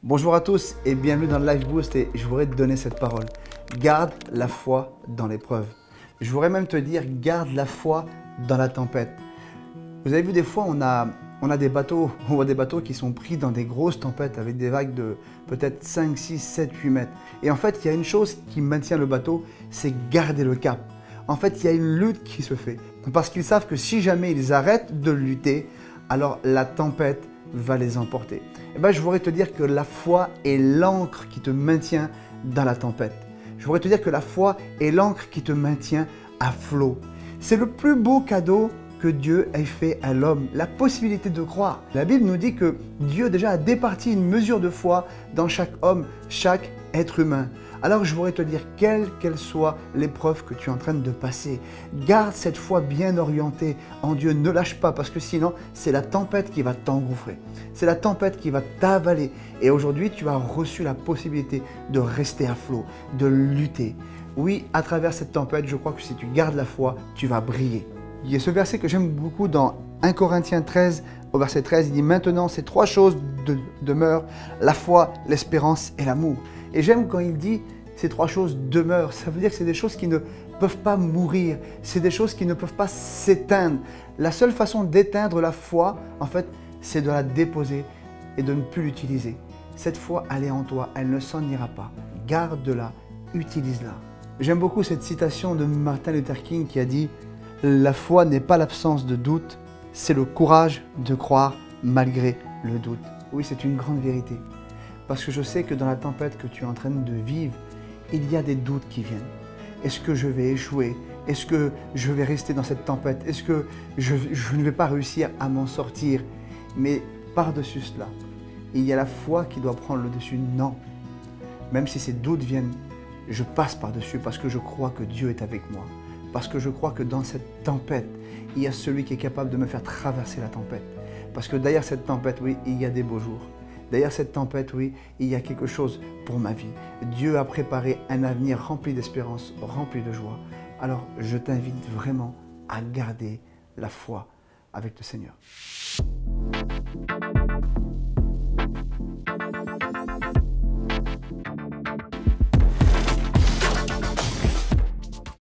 Bonjour à tous et bienvenue dans le Life Boost et je voudrais te donner cette parole. Garde la foi dans l'épreuve. Je voudrais même te dire, garde la foi dans la tempête. Vous avez vu, des fois, on a des bateaux, on voit des bateaux qui sont pris dans des grosses tempêtes avec des vagues de peut-être 5, 6, 7, 8 mètres. Et en fait, il y a une chose qui maintient le bateau, c'est garder le cap. En fait, il y a une lutte qui se fait. Parce qu'ils savent que si jamais ils arrêtent de lutter, alors la tempête va les emporter. Et bien, je voudrais te dire que la foi est l'encre qui te maintient dans la tempête. Je voudrais te dire que la foi est l'encre qui te maintient à flot. C'est le plus beau cadeau que Dieu ait fait à l'homme, la possibilité de croire. La Bible nous dit que Dieu déjà a départi une mesure de foi dans chaque homme, chaque être humain. Alors je voudrais te dire, quelle qu'elle soit l'épreuve que tu es en train de passer, garde cette foi bien orientée en Dieu, ne lâche pas parce que sinon c'est la tempête qui va t'engouffrer, c'est la tempête qui va t'avaler. Et aujourd'hui tu as reçu la possibilité de rester à flot, de lutter. Oui, à travers cette tempête, je crois que si tu gardes la foi, tu vas briller. Il y a ce verset que j'aime beaucoup dans 1 Corinthiens 13, au verset 13, il dit « Maintenant, ces trois choses demeurent, la foi, l'espérance et l'amour. » Et j'aime quand il dit « Ces trois choses demeurent », ça veut dire que c'est des choses qui ne peuvent pas mourir, c'est des choses qui ne peuvent pas s'éteindre. La seule façon d'éteindre la foi, en fait, c'est de la déposer et de ne plus l'utiliser. Cette foi, elle est en toi, elle ne s'en ira pas. Garde-la, utilise-la. J'aime beaucoup cette citation de Martin Luther King qui a dit « La foi n'est pas l'absence de doute, c'est le courage de croire malgré le doute. » Oui, c'est une grande vérité. Parce que je sais que dans la tempête que tu es en train de vivre, il y a des doutes qui viennent. Est-ce que je vais échouer? Est-ce que je vais rester dans cette tempête? Est-ce que je ne vais pas réussir à m'en sortir? Mais par-dessus cela, il y a la foi qui doit prendre le dessus. Non. Même si ces doutes viennent, je passe par-dessus parce que je crois que Dieu est avec moi. Parce que je crois que dans cette tempête, il y a celui qui est capable de me faire traverser la tempête. Parce que derrière cette tempête, oui, il y a des beaux jours. Derrière cette tempête, oui, il y a quelque chose pour ma vie. Dieu a préparé un avenir rempli d'espérance, rempli de joie. Alors, je t'invite vraiment à garder la foi avec le Seigneur.